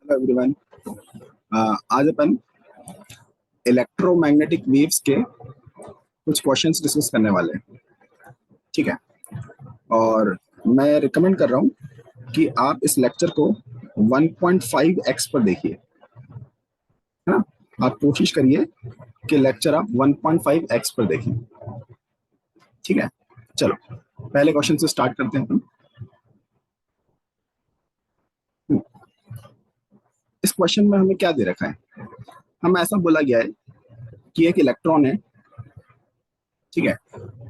Hello everyone. आज अपन electromagnetic waves के कुछ क्वेश्चंस डिस्कस करने वाले हैं। ठीक है। और मैं रिकमेंड कर रहा हूँ कि आप इस लेक्चर को 1.5x पर देखिए, है ना। आप कोशिश करिए कि लेक्चर आप 1.5x पर देखें। ठीक है, चलो पहले क्वेश्चन से स्टार्ट करते हैं अपन। इस क्वेश्चन में हमें क्या दे रखा है? हमें ऐसा बोला गया है कि एक इलेक्ट्रॉन है, ठीक है,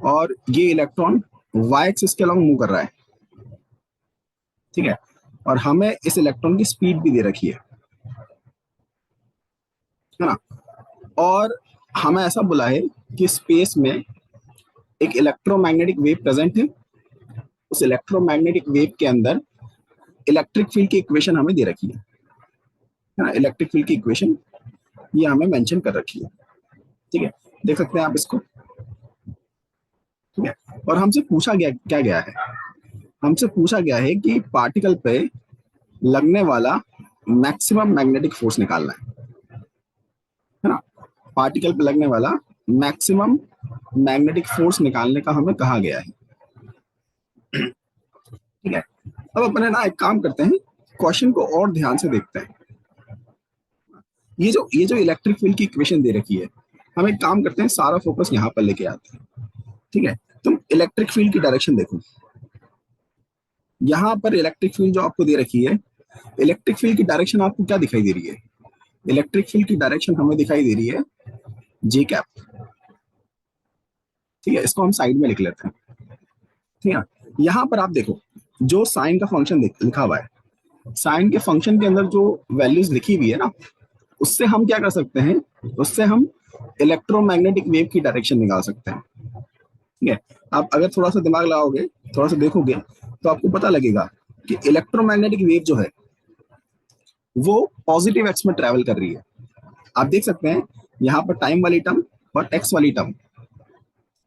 और ये इलेक्ट्रॉन वाई एक्सिस के अलॉन्ग मूव कर रहा है, ठीक है, और हमें इस इलेक्ट्रॉन की स्पीड भी दे रखी है ना। और हमें ऐसा बोला है कि स्पेस में एक इलेक्ट्रोमैग्नेटिक वेव प्रेजेंट है। उस इलेक्ट्रोमैग्नेटिक वेव के अंदर इलेक्ट्रिक फील्ड की इक्वेशन हमें दे रखी है ना। इलेक्ट्रिक फील्ड की इक्वेशन ये हमें मेंशन कर रखी है, ठीक है, देख सकते हैं आप इसको। ठीक है, और हमसे पूछा गया क्या गया है? हमसे पूछा गया है कि पार्टिकल पे लगने वाला मैक्सिमम मैग्नेटिक फोर्स निकालना है ना। पार्टिकल पे लगने वाला मैक्सिमम मैग्नेटिक फोर्स निकालने का हमें कहा गया है। ठीक है, अब अपने ना एक काम करते हैं, क्वेश्चन को और ध्यान से देखते हैं। ये जो इलेक्ट्रिक फील्ड की इक्वेशन दे रखी है, हम एक काम करते हैं, सारा फोकस यहाँ पर लेके आते हैं। ठीक है, तुम इलेक्ट्रिक फील्ड की डायरेक्शन देखो। यहाँ पर इलेक्ट्रिक फील्ड जो आपको दे रखी है, इलेक्ट्रिक फील्ड की डायरेक्शन आपको क्या दिखाई दे रही है? इलेक्ट्रिक फील्ड की डायरेक्शन हमें दिखाई दे रही है जे कैप। ठीक है, इसको हम साइड में लिख लेते हैं। ठीक है, यहाँ पर आप देखो, जो साइन का फंक्शन लिखा हुआ है, साइन के फंक्शन के अंदर जो वैल्यूज लिखी हुई है ना, उससे हम क्या कर सकते हैं? उससे हम इलेक्ट्रोमैग्नेटिक वेव की डायरेक्शन निकाल सकते हैं। ठीक है, आप अगर थोड़ा सा दिमाग लगाओगे, थोड़ा सा देखोगे, तो आपको पता लगेगा कि इलेक्ट्रोमैग्नेटिक वेव जो है वो पॉजिटिव एक्स में ट्रेवल कर रही है। आप देख सकते हैं यहाँ पर टाइम वाली टर्म और एक्स वाली टर्म,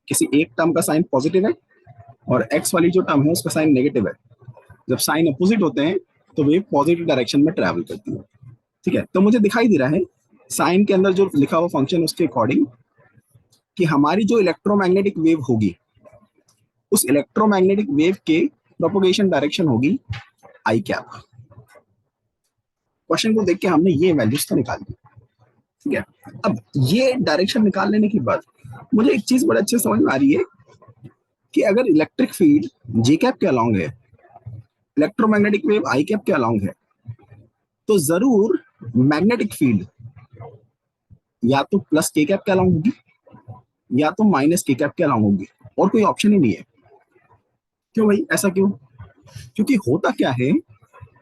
किसी एक टर्म का साइन पॉजिटिव है और एक्स वाली जो टर्म है उसका साइन नेगेटिव है। जब साइन अपोजिट होते हैं तो वेव पॉजिटिव डायरेक्शन में ट्रेवल करती है। ठीक है, तो मुझे दिखाई दे रहा है साइन के अंदर जो लिखा हुआ फंक्शन उसके अकॉर्डिंग कि हमारी जो इलेक्ट्रोमैग्नेटिक वेव होगी, उस इलेक्ट्रोमैग्नेटिक वेव के प्रोपोगेशन डायरेक्शन होगी आई कैप। क्वेश्चन को देख के हमने ये वैल्यूज तो निकाल दी। ठीक है, अब ये डायरेक्शन निकाल लेने के बाद मुझे एक चीज बड़े अच्छे समझ में आ रही है कि अगर इलेक्ट्रिक फील्ड जी कैप के अलॉन्ग है, इलेक्ट्रोमैग्नेटिक वेव आई कैप के अलॉन्ग है, तो जरूर मैग्नेटिक फील्ड या तो प्लस के कैप के अलॉन्ग होगी या तो माइनस के कैप के अलॉन्ग होगी, और कोई ऑप्शन ही नहीं है। क्यों भाई, ऐसा क्यों? क्योंकि होता क्या है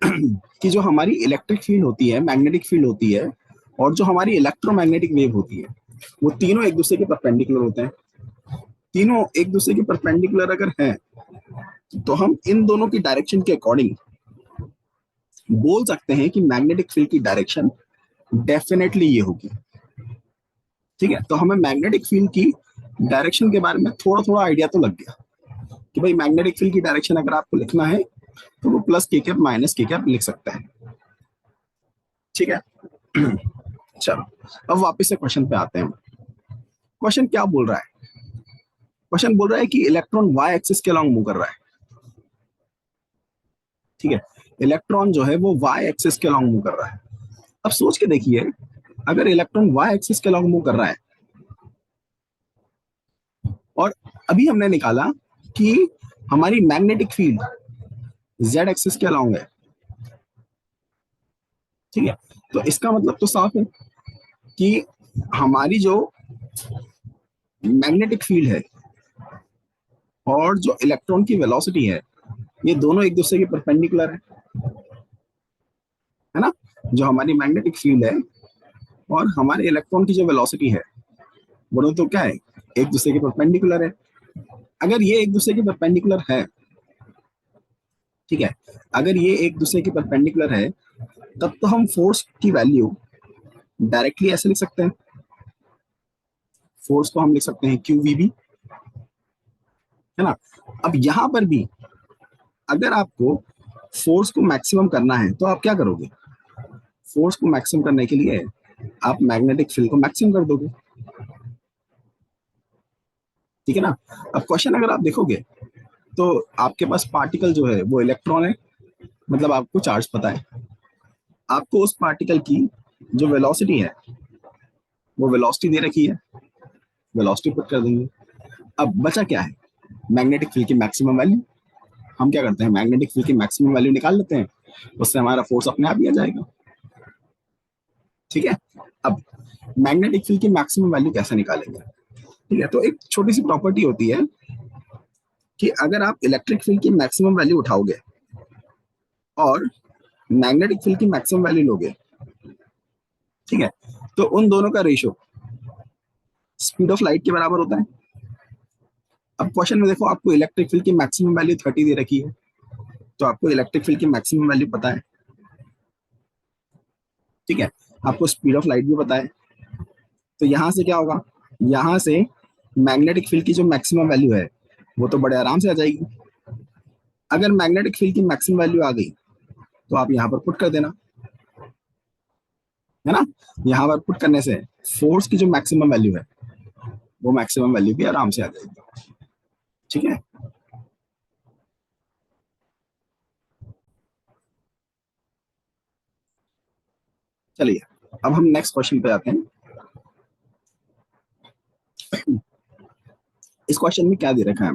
कि जो हमारी इलेक्ट्रिक फील्ड होती है, मैग्नेटिक फील्ड होती है, और जो हमारी इलेक्ट्रोमैग्नेटिक वेव होती है, वो तीनों एक दूसरे के परपेंडिकुलर होते हैं। तीनों एक दूसरे के परपेंडिकुलर अगर हैं, तो हम इन दोनों की डायरेक्शन के अकॉर्डिंग बोल सकते हैं कि मैग्नेटिक फील्ड की डायरेक्शन डेफिनेटली ये होगी। ठीक है, तो हमें मैग्नेटिक फील्ड की डायरेक्शन के बारे में थोड़ा थोड़ा आइडिया तो लग गया कि भाई मैग्नेटिक फील्ड की डायरेक्शन अगर आपको लिखना है तो वो प्लस के कैप माइनस के कैप लिख सकते हैं। ठीक है, चलो अब वापस से क्वेश्चन पे आते हैं। क्वेश्चन क्या बोल रहा है? क्वेश्चन बोल रहा है कि इलेक्ट्रॉन वाई एक्सिस के अलॉन्ग मूव कर रहा है। ठीक है, इलेक्ट्रॉन जो है वो वाई एक्सिस के अलॉन्ग मूव कर रहा है। अब सोच के देखिए, अगर इलेक्ट्रॉन वाई एक्सिस के अलॉन्ग मूव कर रहा है और अभी हमने निकाला कि हमारी मैग्नेटिक फील्ड जेड एक्सिस के अलॉन्ग है, ठीक है, तो इसका मतलब तो साफ है कि हमारी जो मैग्नेटिक फील्ड है और जो इलेक्ट्रॉन की वेलोसिटी है, ये दोनों एक दूसरे के परपेंडिकुलर है ना। जो हमारी मैग्नेटिक फील्ड है और हमारे इलेक्ट्रॉन की जो वेलोसिटी है, वो तो क्या है, एक दूसरे के परपेंडिकुलर है। अगर ये एक दूसरे के परपेंडिकुलर है, ठीक है, अगर ये एक दूसरे के परपेंडिकुलर है, तब तो हम फोर्स की वैल्यू डायरेक्टली ऐसे लिख सकते हैं। फोर्स को हम लिख सकते हैं क्यू वी बी, है ना। अब यहां पर भी अगर आपको फोर्स को मैक्सिमम करना है तो आप क्या करोगे? फोर्स को मैक्सिमम करने के लिए आप मैग्नेटिक फील्ड को मैक्सिमम कर दोगे, ठीक है ना। अब क्वेश्चन अगर आप देखोगे तो आपके पास पार्टिकल जो है वो इलेक्ट्रॉन है, मतलब आपको चार्ज पता है, आपको उस पार्टिकल की जो वेलोसिटी है वो वेलोसिटी दे रखी है, वेलोसिटी पुट कर देंगे। अब बचा क्या है, मैग्नेटिक फील्ड की मैक्सिमम वैल्यू। हम क्या करते हैं, मैग्नेटिक फील्ड की मैक्सिमम वैल्यू निकाल लेते हैं, उससे हमारा फोर्स अपने आप ही आ जाएगा, ठीक है। अब मैग्नेटिक फील्ड की मैक्सिमम वैल्यू कैसे निकालेंगे, ठीक है। तो एक छोटी सी प्रॉपर्टी होती है कि अगर आप इलेक्ट्रिक फील्ड की मैक्सिमम वैल्यू उठाओगे और मैग्नेटिक फील्ड की मैक्सिमम वैल्यू लोगे, ठीक है, तो उन दोनों का रेशियो स्पीड ऑफ लाइट के बराबर होता है। अब क्वेश्चन में देखो, आपको इलेक्ट्रिक फील्ड की मैक्सिमम वैल्यू 30 दे रखी है, तो आपको इलेक्ट्रिक फील्ड की मैक्सिमम वैल्यू पता है, ठीक है। आपको स्पीड ऑफ लाइट भी पता है, तो यहां से क्या होगा, यहां से मैग्नेटिक फील्ड की जो मैक्सिमम वैल्यू है वो तो बड़े आराम से आ जाएगी। अगर मैग्नेटिक फील्ड की मैक्सिमम वैल्यू आ गई तो आप यहाँ पर पुट कर देना, है ना। यहाँ पर पुट करने से फोर्स की जो मैक्सिमम वैल्यू है वो मैक्सिमम वैल्यू भी आराम से आ जाएगी, ठीक है। चलिए अब हम नेक्स्ट क्वेश्चन पे आते हैं। इस क्वेश्चन में क्या दे रखा है,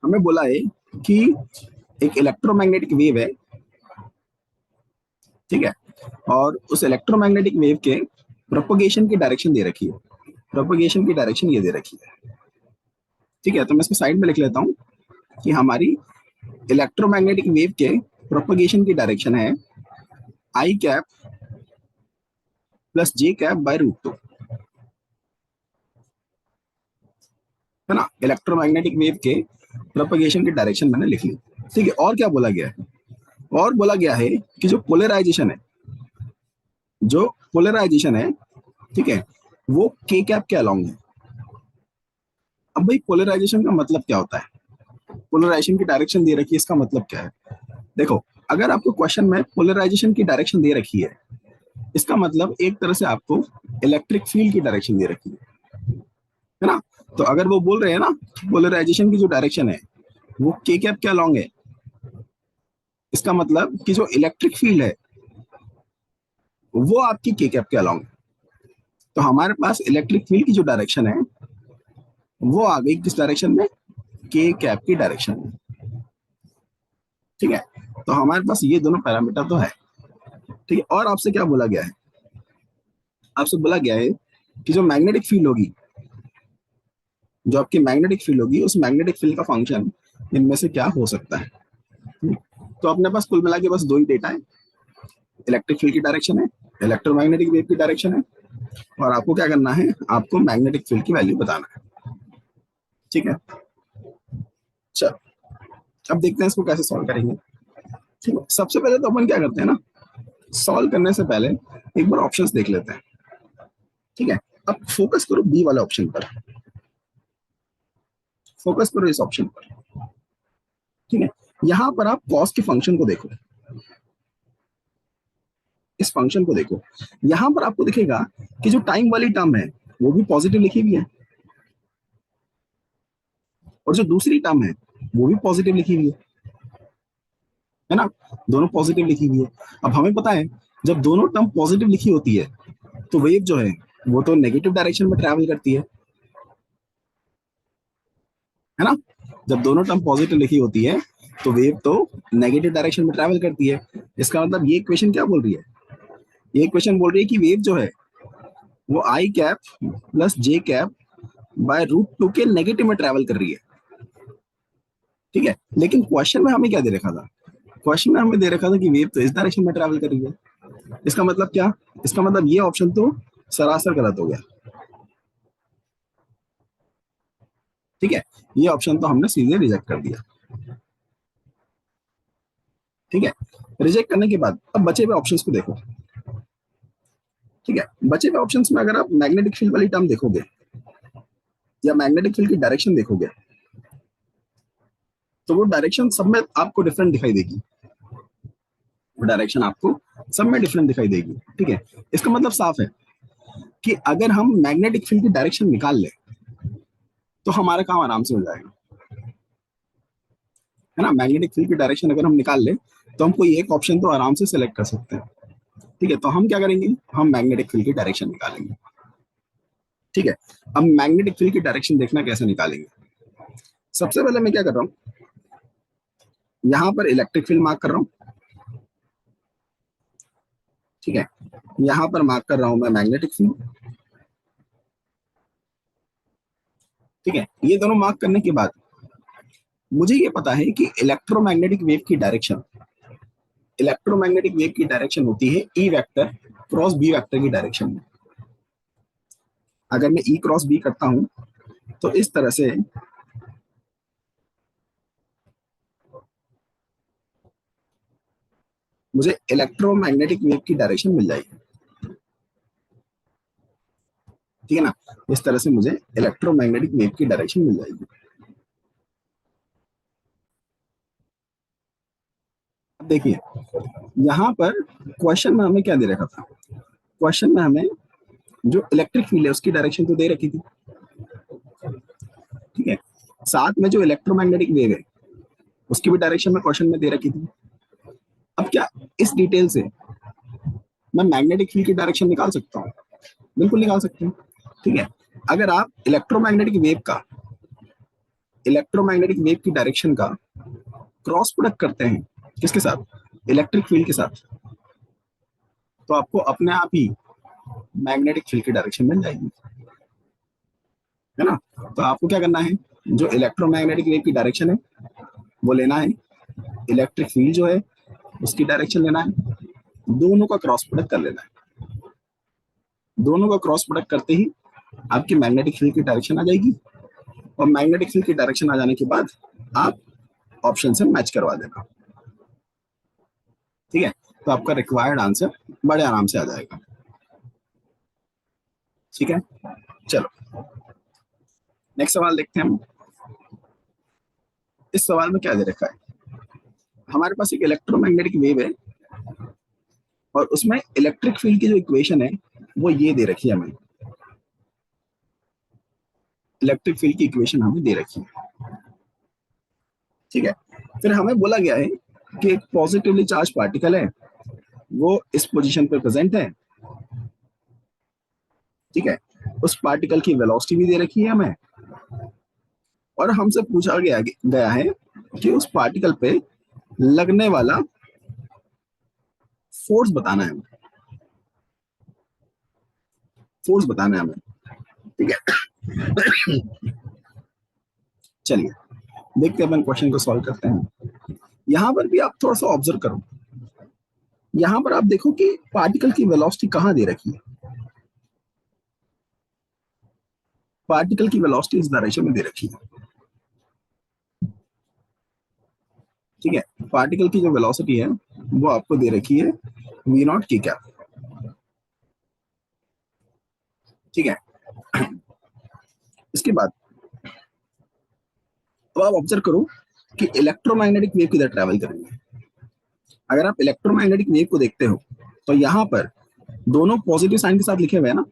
हमें बोला है कि एक इलेक्ट्रोमैग्नेटिक वेव है, ठीक है, और उस इलेक्ट्रोमैग्नेटिक वेव के प्रोपगेशन की डायरेक्शन दे रखी है, प्रोपगेशन की डायरेक्शन ये दे रखी है, ठीक है। तो मैं इसको साइड में लिख लेता हूँ कि हमारी इलेक्ट्रोमैग्नेटिक वेव के प्रोपगेशन की डायरेक्शन है I cap plus J cap by root 2, है ना। इलेक्ट्रोमैग्नेटिक वेव के प्रोपगेशन की डायरेक्शन मैंने लिख ली, ठीक है। और क्या बोला गया है, और बोला गया है कि जो पोलराइजेशन है, जो पोलराइजेशन है, ठीक है, वो के कैप के अलोंग है। अब भाई पोलराइजेशन का मतलब क्या होता है, पोलराइजेशन की डायरेक्शन दे रखी है, इसका मतलब क्या है। देखो, अगर आपको क्वेश्चन में पोलराइजेशन की डायरेक्शन दे रखी है, इसका मतलब एक तरह से आपको इलेक्ट्रिक फील्ड की डायरेक्शन दे रखी है ना। तो अगर वो बोल रहे हैं ना पोलराइजेशन की जो डायरेक्शन है वो के कैप के अलोंग है, इसका मतलब कि जो इलेक्ट्रिक फील्ड है वो आपकी के कैप के अलोंग है। तो हमारे पास इलेक्ट्रिक फील्ड की जो डायरेक्शन है वो आ गई किस डायरेक्शन में, के कैप की डायरेक्शन में, ठीक है। तो हमारे पास ये दोनों पैरामीटर तो है, ठीक है। और आपसे क्या बोला गया है, आपसे बोला गया है कि जो मैग्नेटिक फील्ड होगी, जो आपकी मैग्नेटिक फील्ड होगी, उस मैग्नेटिक फील्ड का फंक्शन इनमें से क्या हो सकता है। तो अपने पास कुल मिला के बस दो ही डेटा है, इलेक्ट्रिक फील्ड की डायरेक्शन है, इलेक्ट्रोमैग्नेटिक वेव की डायरेक्शन है, और आपको क्या करना है, आपको मैग्नेटिक फील्ड की वैल्यू बताना है, ठीक है। चलो अब देखते हैं इसको कैसे सॉल्व करेंगे, ठीक है। सबसे पहले तो अपन क्या करते हैं ना, सॉल्व करने से पहले एक बार ऑप्शंस देख लेते हैं, ठीक है। अब फोकस करो बी वाले ऑप्शन पर, फोकस करो इस ऑप्शन पर, ठीक है। यहां पर आप कॉस के फंक्शन को देखो, इस फंक्शन को देखो, यहां पर आपको दिखेगा कि जो टाइम वाली टर्म है वो भी पॉजिटिव लिखी हुई है, और जो दूसरी टर्म है वो भी पॉजिटिव लिखी हुई है ना, दोनों पॉजिटिव लिखी हुई है। अब हमें पता है जब दोनों टर्म पॉजिटिव लिखी होती है तो वेव जो है वो तो नेगेटिव डायरेक्शन में ट्रैवल करती है ना। जब दोनों टर्म पॉजिटिव लिखी होती है तो वेव तो नेगेटिव डायरेक्शन में ट्रैवल करती है। इसका मतलब ये इक्वेशन क्या बोल रही है, ये इक्वेशन बोल रही है कि वेव जो है वो I cap plus J cap by root 2 के नेगेटिव में ट्रैवल कर रही है, ठीक है। लेकिन क्वेश्चन में हमें क्या दे रखा था, क्वेश्चन में हमें दे रखा था कि वेव तो इस डायरेक्शन में ट्रैवल कर रही है। इसका मतलब क्या, इसका मतलब ये ऑप्शन तो सरासर गलत हो गया, ठीक है। ये ऑप्शन तो हमने सीधे रिजेक्ट कर दिया, ठीक है। रिजेक्ट करने के बाद अब बचे हुए ऑप्शंस को देखो, ठीक है। बचे हुए ऑप्शंस में अगर आप मैग्नेटिक फील्ड वाली टर्म देखोगे या मैग्नेटिक फील्ड की डायरेक्शन देखोगे तो वो डायरेक्शन सब में आपको डिफरेंट दिखाई देगी, वो डायरेक्शन आपको सब में डिफरेंस दिखाई देगी। ठीक है, इसका मतलब साफ है कि अगर हम मैग्नेटिक फील्ड की डायरेक्शन निकाल ले तो हमारा काम आराम से हो जाएगा, है ना। मैग्नेटिक फील्ड की डायरेक्शन अगर हम निकाल ले तो हम कोई एक ऑप्शन तो आराम से सिलेक्ट कर सकते हैं। ठीक है, तो हम क्या करेंगे, हम मैग्नेटिक फील्ड की डायरेक्शन निकालेंगे। ठीक है, अब मैग्नेटिक फील्ड की डायरेक्शन देखना कैसे निकालेंगे। सबसे पहले मैं क्या कर रहा हूँ, यहां पर इलेक्ट्रिक फील्ड मार्क कर रहा हूँ। ठीक है, यहां पर मार्क कर रहा हूं मैं मैग्नेटिक फील्ड। ठीक है, ये दोनों मार्क करने के बाद मुझे ये पता है कि इलेक्ट्रोमैग्नेटिक वेव की डायरेक्शन होती है E vector cross B vector की डायरेक्शन में। अगर मैं ई क्रॉस बी करता हूं तो इस तरह से मुझे इलेक्ट्रोमैग्नेटिक वेव की डायरेक्शन मिल जाएगी। ठीक है ना, इस तरह से मुझे इलेक्ट्रोमैग्नेटिक वेव की डायरेक्शन मिल जाएगी। अब देखिए, यहाँ पर क्वेश्चन में हमें क्या दे रखा था, क्वेश्चन में हमें जो इलेक्ट्रिक फील्ड है उसकी डायरेक्शन तो दे रखी थी। ठीक है, साथ में जो इलेक्ट्रोमैग्नेटिक वेव है उसकी भी डायरेक्शन में क्वेश्चन में दे रखी थी। अब क्या इस डिटेल से मैं मैग्नेटिक फील्ड की डायरेक्शन निकाल सकता हूँ? बिल्कुल निकाल सकते हैं। ठीक है, अगर आप इलेक्ट्रोमैग्नेटिक वेव की डायरेक्शन का क्रॉस प्रोडक्ट करते हैं किसके साथ, इलेक्ट्रिक फील्ड के साथ, तो आपको अपने आप ही मैग्नेटिक फील्ड की डायरेक्शन मिल जाएगी, है ना। तो आपको क्या करना है, जो इलेक्ट्रोमैग्नेटिक वेव की डायरेक्शन है वो लेना है, इलेक्ट्रिक फील्ड जो है उसकी डायरेक्शन लेना है, दोनों का क्रॉस प्रोडक्ट कर लेना है। दोनों का क्रॉस प्रोडक्ट करते ही आपकी मैग्नेटिक फील्ड की डायरेक्शन आ जाएगी, और मैग्नेटिक फील्ड की डायरेक्शन आ जाने के बाद आप ऑप्शन से मैच करवा देना। ठीक है, तो आपका रिक्वायर्ड आंसर बड़े आराम से आ जाएगा। ठीक है, चलो नेक्स्ट सवाल देखते हैं हम। इस सवाल में क्या दे रखा है, हमारे पास एक इलेक्ट्रोमैग्नेटिक वेव है और उसमें इलेक्ट्रिक फील्ड की जो इक्वेशन है वो ये दे रखी है हमें, इलेक्ट्रिक फील्ड की इक्वेशन हमें दे रखी है। ठीक है, फिर हमें बोला गया है कि एक पॉजिटिवली चार्ज पार्टिकल है, वो इस पोजीशन पे प्रेजेंट है। ठीक है, उस पार्टिकल की वेलोसिटी भी दे रखी है हमें, और हमसे पूछा गया है कि उस पार्टिकल पे लगने वाला फोर्स बताना है, फोर्स बताना है हमें। ठीक है, चलिए देखते हैं अपन क्वेश्चन को सॉल्व करते हैं। यहां पर भी आप थोड़ा सा ऑब्जर्व करो, यहां पर आप देखो कि पार्टिकल की वेलोसिटी कहां दे रखी है, पार्टिकल की वेलोसिटी इस डायरेक्शन में दे रखी है। ठीक है, पार्टिकल की जो वेलोसिटी है वो आपको दे रखी है वी नॉट की कैप। ठीक है, इसके बाद अब आप ऑब्जर्व करो कि इलेक्ट्रोमैग्नेटिक वेव किधर ट्रैवल करेंगे। अगर आप इलेक्ट्रोमैग्नेटिक वेव को देखते हो तो यहाँ पर दोनों पॉजिटिव साइन के साथ लिखे हुए हैं ना,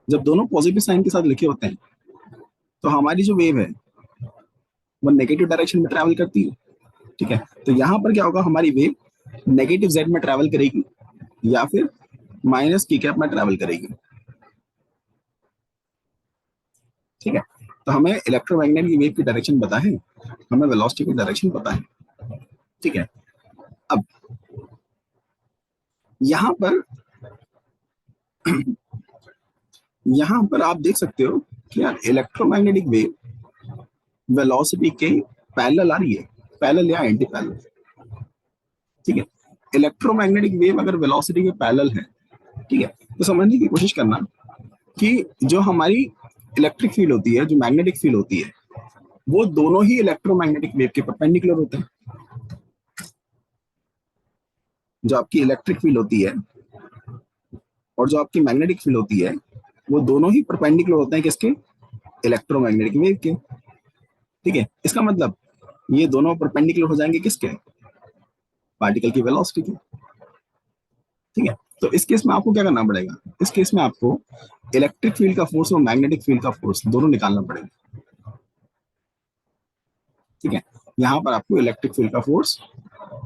जब दोनों पॉजिटिव साइन के साथ लिखे होते हैं तो हमारी जो वेव है वो नेगेटिव डायरेक्शन में ट्रैवल करती है। ठीक है, तो यहाँ पर क्या होगा, हमारी वेव नेगेटिव जेड में ट्रैवल करेगी या फिर माइनस की कैप में ट्रैवल करेगी। ठीक है, तो हमें इलेक्ट्रोमैग्नेटिक वेव की डायरेक्शन पता है, हमें वेलोसिटी की डायरेक्शन पता है। ठीक है, अब यहाँ पर यहाँ पर आप देख सकते हो कि यार इलेक्ट्रोमैग्नेटिक वेव वेलोसिटी के पैरेलल आ रही है, पैरेलल या एंटी पैरेलल। ठीक है, इलेक्ट्रोमैग्नेटिक वेव अगर वेलोसिटी के पैरेलल है, ठीक है, तो समझने की कोशिश करना कि जो हमारी इलेक्ट्रिक फील्ड होती है, जो मैग्नेटिक फील्ड होती है, वो दोनों ही इलेक्ट्रोमैग्नेटिक वेव के परपेंडिकुलर होते हैं। जो आपकी इलेक्ट्रिक फील्ड होती है और जो आपकी मैग्नेटिक फील्ड होती है वो दोनों ही परपेंडिकुलर होते हैं किसके, इलेक्ट्रोमैग्नेटिक वेव के। ठीक है, इसका मतलब ये दोनों परपेंडिकुलर हो जाएंगे किसके, पार्टिकल की वेलोसिटी के। ठीक है, तो इस केस में आपको क्या करना पड़ेगा, इस केस में आपको इलेक्ट्रिक फील्ड का फोर्स और मैग्नेटिक फील्ड का फोर्स दोनों निकालना पड़ेगा। ठीक है, यहाँ पर आपको इलेक्ट्रिक फील्ड का फोर्स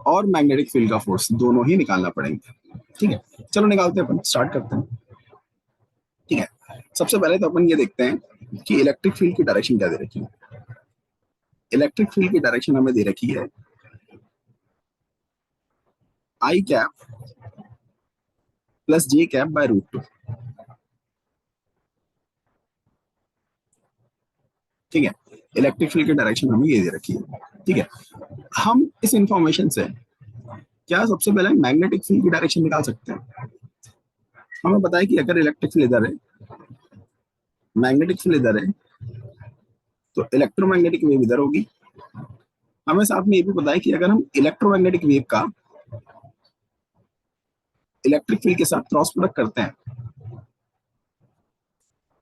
और मैग्नेटिक फील्ड का फोर्स दोनों ही निकालना पड़ेंगे। ठीक है, चलो निकालते हैं, अपन स्टार्ट करते हैं। ठीक है, सबसे पहले तो अपन ये देखते हैं कि इलेक्ट्रिक फील्ड की डायरेक्शन क्या दे रखी है। इलेक्ट्रिक फील्ड की डायरेक्शन हमें दे रखी है I cap plus J cap by root two. ठीक है, इलेक्ट्रिक फील्ड की डायरेक्शन हमें ये दे रखी है। ठीक है, हम इस इंफॉर्मेशन से क्या सबसे पहले मैग्नेटिक फील्ड की डायरेक्शन निकाल सकते हैं। हमें पता है कि अगर इलेक्ट्रिक फील्ड इधर है, मैग्नेटिक फील्ड इधर है, तो इलेक्ट्रोमैग्नेटिक वेव इधर होगी। हमें साथ में ये भी पता है कि अगर हम इलेक्ट्रोमैग्नेटिक वेव का इलेक्ट्रिक फील्ड के साथ क्रॉस प्रोडक्ट करते हैं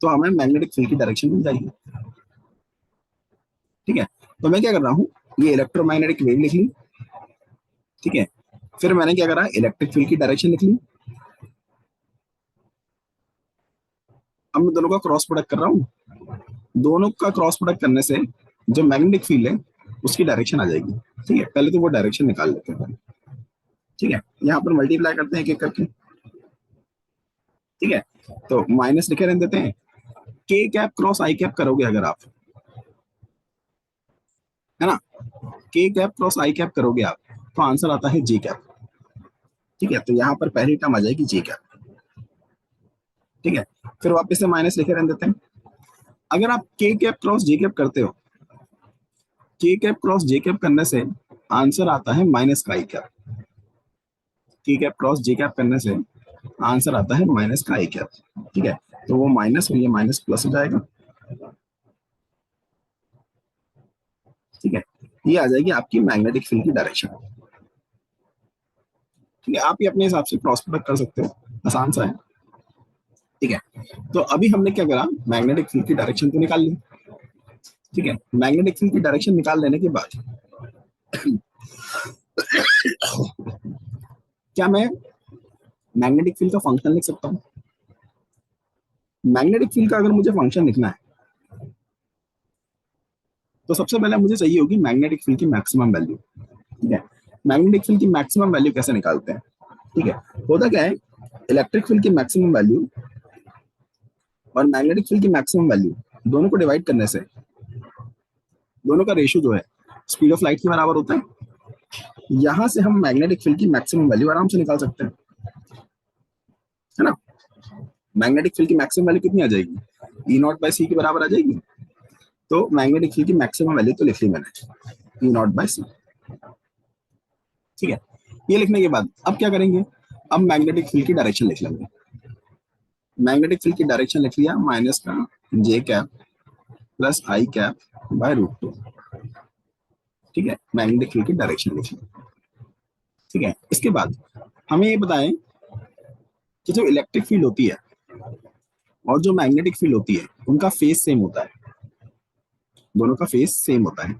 तो हमें मैग्नेटिक फील्ड की डायरेक्शन मिल जाएगी। ठीक है, तो मैं क्या कर रहा हूँ, ये इलेक्ट्रोमैग्नेटिक वेव लिख ली। ठीक है, फिर मैंने क्या करा, इलेक्ट्रिक फील्ड की डायरेक्शन लिख ली। अब मैं दोनों का क्रॉस प्रोडक्ट कर रहा हूँ, दोनों का क्रॉस प्रोडक्ट करने से जो मैग्नेटिक फील्ड है उसकी डायरेक्शन आ जाएगी। ठीक है, पहले तो वो डायरेक्शन निकाल लेते हैं। ठीक है, यहाँ पर मल्टीप्लाई करते हैं एक एक करके। ठीक है, तो माइनस लिखे रहने देते हैं। के कैप क्रॉस आई कैप करोगे अगर आप, है ना, के कैप क्रॉस आई कैप करोगे आप, तो आंसर आता है जे कैप। ठीक है, तो यहाँ पर पहली टर्म आ जाएगी जे कैप। ठीक है, फिर वापस से माइनस लिखे रहने देते हैं। अगर आप के कैप क्रॉस जे कैप करते हो, के कैप क्रॉस जे कैप करने से आंसर आता है माइनस का आई कैप। के कैप क्रॉस जे कैप करने से आंसर आता है माइनस का आई कैप। ठीक है, तो वो माइनस और ये माइनस प्लस हो जाएगा। ठीक है, ये आ जाएगी आपकी मैग्नेटिक फील्ड की डायरेक्शन। ठीक है, आप ये अपने हिसाब से क्रॉस प्रोडक्ट कर सकते हो, आसान सा है। ठीक है, तो अभी हमने क्या करा, मैग्नेटिक फील्ड की डायरेक्शन तो निकाल ली। ठीक है, मैग्नेटिक फील्ड की डायरेक्शन निकाल लेने के बाद क्या मैं मैग्नेटिक फील्ड का फंक्शन लिख सकता हूँ। मैग्नेटिक फील्ड का अगर मुझे फंक्शन लिखना है तो सबसे पहले मुझे चाहिए होगी मैग्नेटिक फील्ड की मैक्सिमम वैल्यू। ठीक है, मैग्नेटिक फील्ड की मैक्सिमम वैल्यू कैसे निकालते हैं। ठीक है, होता क्या है, इलेक्ट्रिक फील्ड की मैक्सिमम वैल्यू और मैग्नेटिक फील्ड की मैक्सिमम वैल्यू दोनों को डिवाइड करने से दोनों का रेशियो जो है स्पीड ऑफ लाइट के बराबर होता है। यहां से हम मैग्नेटिक फील्ड की मैक्सिमम वैल्यू आराम से निकाल सकते हैं, है ना। मैग्नेटिक फील्ड की मैक्सिमम वैल्यू कितनी आ जाएगी, ई नॉट बाय सी के बराबर आ जाएगी। तो मैग्नेटिक फील्ड की मैक्सिमम वैल्यू तो लिख ली मैंने, ई नॉट बाय सी। ठीक है, ये लिखने के बाद अब क्या करेंगे, अब मैग्नेटिक फील्ड की डायरेक्शन लिख लेंगे। मैग्नेटिक फील्ड की डायरेक्शन लिख लिया, माइनस का J cap plus I cap by root two. ठीक है, मैग्नेटिक फील्ड की डायरेक्शन लिख ली। ठीक है, इसके बाद हमें ये बताएं कि जो इलेक्ट्रिक फील्ड होती है और जो मैग्नेटिक फील्ड होती है उनका फेस सेम होता है। दोनों का फेस सेम होता है।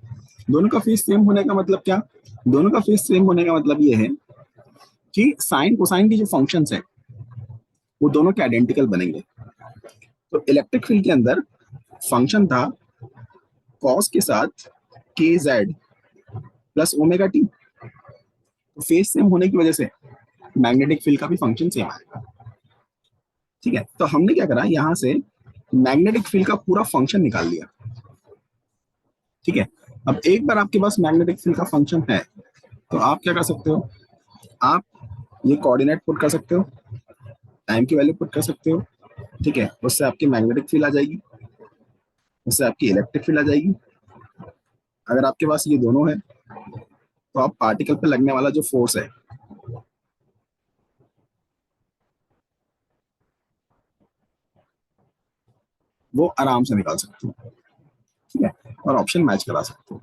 दोनों का फेस सेम होने का मतलब क्या, दोनों का फेस सेम होने का मतलब ये है कि साइन कोसाइन की जो फंक्शंस है वो दोनों के आइडेंटिकल बनेंगे। तो इलेक्ट्रिक फील्ड के अंदर फंक्शन था कॉस के साथ के जेड प्लस ओमेगा टी। तो फेस सेम होने की वजह से मैग्नेटिक फील्ड का भी फंक्शन सेम आएगा। ठीक है, तो हमने क्या करा, यहाँ से मैग्नेटिक फील्ड का पूरा फंक्शन निकाल लिया। ठीक है, अब एक बार आपके पास मैग्नेटिक फील्ड का फंक्शन है तो आप क्या कर सकते हो, आप ये कोऑर्डिनेट पुट कर सकते हो, टाइम की वैल्यू पुट कर सकते हो। ठीक है, उससे आपकी मैग्नेटिक फील्ड आ जाएगी, उससे आपकी इलेक्ट्रिक फील्ड आ जाएगी। अगर आपके पास ये दोनों है तो आप पार्टिकल पे लगने वाला जो फोर्स है वो आराम से निकाल सकते हो। ठीक है, और ऑप्शन मैच करा सकते हो।